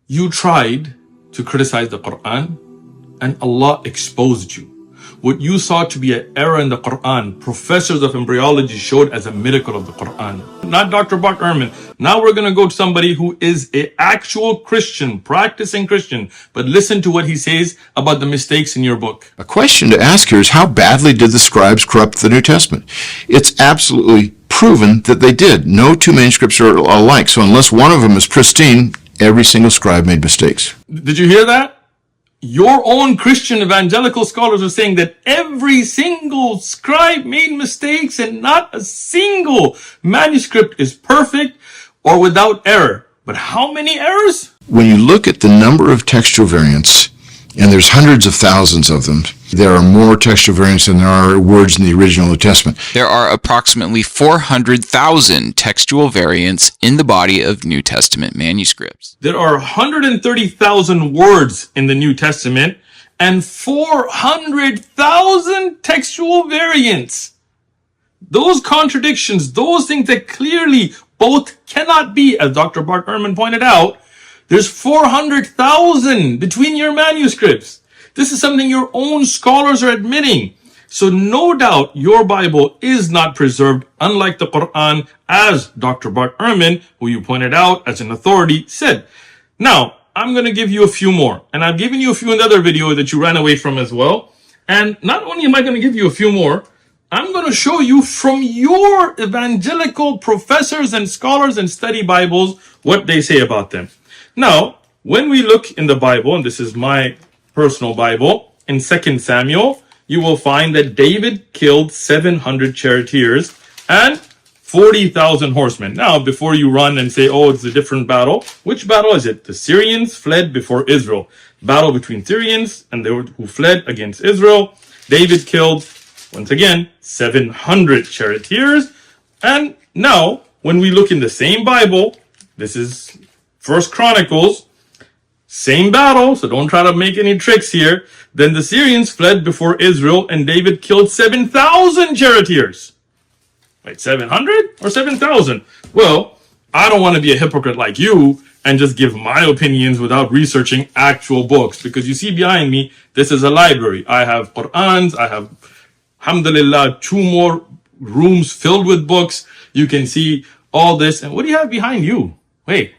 You tried to criticize the Qur'an and Allah exposed you. What you saw to be an error in the Qur'an, professors of embryology showed as a miracle of the Qur'an. Not Dr. Bart Ehrman. Now we're going to go to somebody who is an actual Christian, practicing Christian. But listen to what he says about the mistakes in your book. A question to ask here is, how badly did the scribes corrupt the New Testament? It's absolutely proven that they did. No two manuscripts are alike. So unless one of them is pristine, every single scribe made mistakes. Did you hear that? Your own Christian evangelical scholars are saying that every single scribe made mistakes and not a single manuscript is perfect or without error. But how many errors? When you look at the number of textual variants, and there's hundreds of thousands of them, there are more textual variants than there are words in the original New Testament. There are approximately 400,000 textual variants in the body of New Testament manuscripts. There are 130,000 words in the New Testament and 400,000 textual variants. Those contradictions, those things that clearly both cannot be, as Dr. Bart Ehrman pointed out, there's 400,000 between your manuscripts. This is something your own scholars are admitting. So no doubt your Bible is not preserved, unlike the Qur'an, as Dr. Bart Ehrman, who you pointed out as an authority, said. Now, I'm going to give you a few more. And I've given you a few in the other video that you ran away from as well. And not only am I going to give you a few more, I'm going to show you from your evangelical professors and scholars and study Bibles what they say about them. Now, when we look in the Bible, and this is my personal Bible, in 2 Samuel, you will find that David killed 700 charioteers and 40,000 horsemen. Now, before you run and say, oh, it's a different battle, which battle is it? The Syrians fled before Israel. Battle between Syrians and they who fled against Israel. David killed, once again, 700 charioteers. And now, when we look in the same Bible, this is 1 Chronicles, same battle, so don't try to make any tricks here. Then the Syrians fled before Israel and David killed 7,000 charioteers. Wait, 700 or 7,000? Well, I don't want to be a hypocrite like you and just give my opinions without researching actual books. Because you see behind me, this is a library. I have Qur'ans, I have, alhamdulillah, 2 more rooms filled with books. You can see all this. And what do you have behind you? Wait.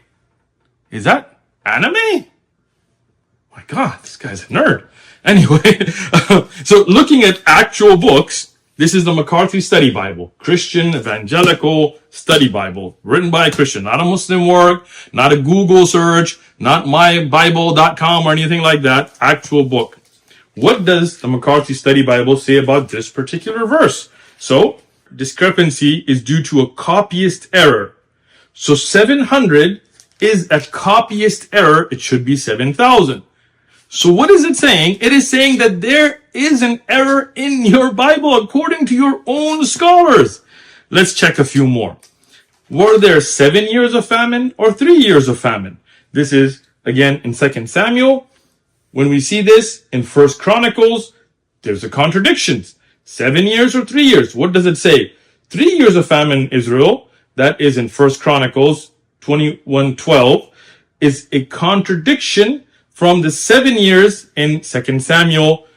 Is that anime? My God, this guy's a nerd. Anyway, so looking at actual books, this is the McCarthy Study Bible, Christian Evangelical Study Bible, written by a Christian, not a Muslim work, not a Google search, not mybible.com or anything like that, actual book. What does the McCarthy Study Bible say about this particular verse? So, discrepancy is due to a copyist error. So 700 is a copyist error. It should be 7,000. So what is it saying? It is saying that there is an error in your Bible according to your own scholars. Let's check a few more. Were there 7 years of famine or 3 years of famine? This is, again, in 2 Samuel. When we see this in 1 Chronicles, there's a contradiction. 7 years or 3 years? What does it say? 3 years of famine in Israel, that is in 1 Chronicles 21:12, is a contradiction from the 7 years in 2 Samuel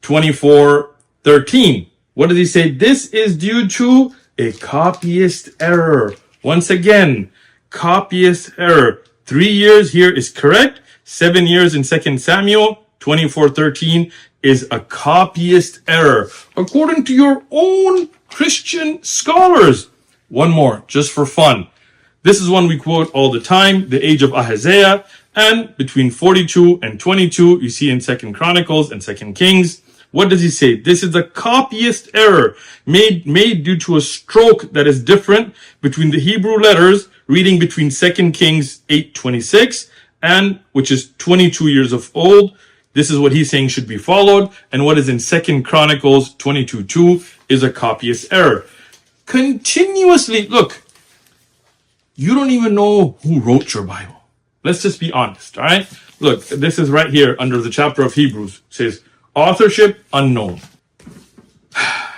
24:13. What does he say? This is due to a copyist error. Once again, copyist error. 3 years here is correct. 7 years in 2 Samuel 24:13 is a copyist error, according to your own Christian scholars. One more, just for fun. This is one we quote all the time, the age of Ahaziah, and between 42 and 22, you see in 2 Chronicles and 2 Kings. What does he say? This is a copyist error made due to a stroke that is different between the Hebrew letters, reading between 2 Kings 8:26 and which is 22 years of old. This is what he's saying should be followed. And what is in 2 Chronicles 22:2 is a copyist error. Continuously, look, you don't even know who wrote your Bible. Let's just be honest, all right? Look, this is right here under the chapter of Hebrews. It says, authorship unknown.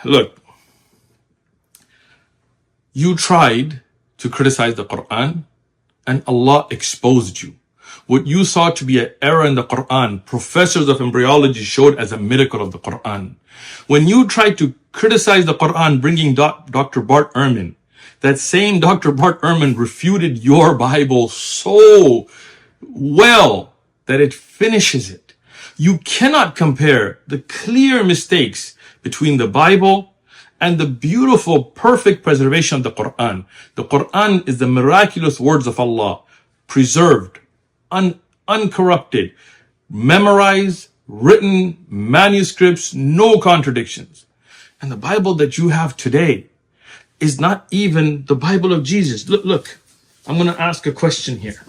Look, you tried to criticize the Qur'an and Allah exposed you. What you saw to be an error in the Qur'an, professors of embryology showed as a miracle of the Qur'an. When you try to criticize the Qur'an, bringing Dr. Bart Ehrman, that same Dr. Bart Ehrman refuted your Bible so well that it finishes it. You cannot compare the clear mistakes between the Bible and the beautiful, perfect preservation of the Qur'an. The Qur'an is the miraculous words of Allah, preserved, uncorrupted, memorized, written, manuscripts, no contradictions. And the Bible that you have today is not even the Bible of Jesus. Look, I'm going to ask a question here.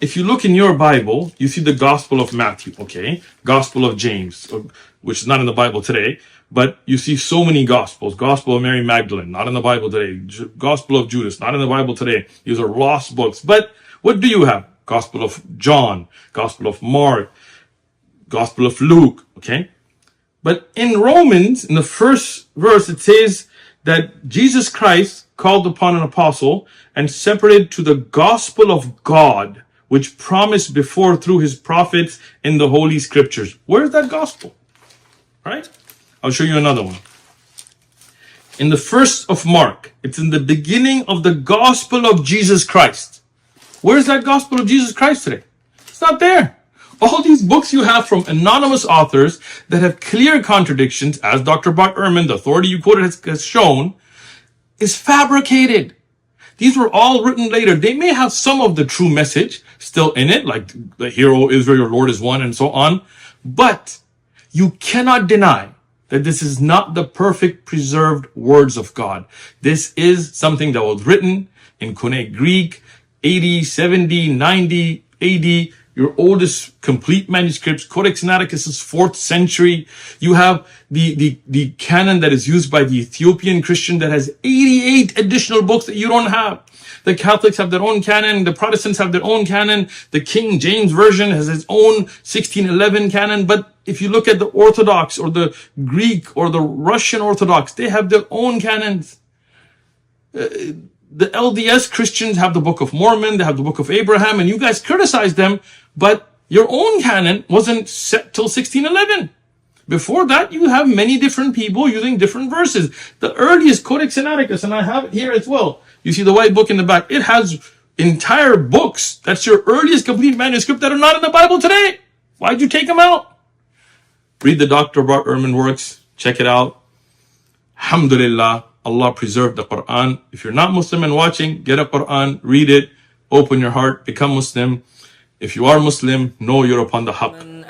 If you look in your Bible, you see the Gospel of Matthew, okay? Gospel of James, which is not in the Bible today, but you see so many Gospels. Gospel of Mary Magdalene, not in the Bible today. Gospel of Judas, not in the Bible today. These are lost books. But what do you have? Gospel of John, Gospel of Mark, Gospel of Luke, okay? But in Romans, in the first verse, it says that Jesus Christ called upon an apostle and separated to the gospel of God, which promised before through his prophets in the Holy Scriptures. Where's that gospel? Right? I'll show you another one. In the first of Mark, it's in the beginning of the gospel of Jesus Christ. Where's that gospel of Jesus Christ today? It's not there. All these books you have from anonymous authors that have clear contradictions, as Dr. Bart Ehrman, the authority you quoted, has shown, is fabricated. These were all written later. They may have some of the true message still in it, like the hero Israel, your Lord is one, and so on. But you cannot deny that this is not the perfect preserved words of God. This is something that was written in Koine Greek, 80, 70, 90 AD. Your oldest complete manuscripts, Codex Sinaiticus is 4th century. You have the canon that is used by the Ethiopian Christian that has 88 additional books that you don't have. The Catholics have their own canon. The Protestants have their own canon. The King James Version has its own 1611 canon. But if you look at the Orthodox or the Greek or the Russian Orthodox, they have their own canons. The LDS Christians have the Book of Mormon, they have the Book of Abraham, and you guys criticize them, but your own canon wasn't set till 1611. Before that, you have many different people using different verses. The earliest Codex Sinaiticus, and I have it here as well. You see the white book in the back. It has entire books. That's your earliest complete manuscript that are not in the Bible today. Why'd you take them out? Read the Dr. Bart Ehrman works. Check it out. Alhamdulillah. Allah preserved the Qur'an. If you're not Muslim and watching, get a Qur'an, read it, open your heart, become Muslim. If you are Muslim, know you're upon the haqq.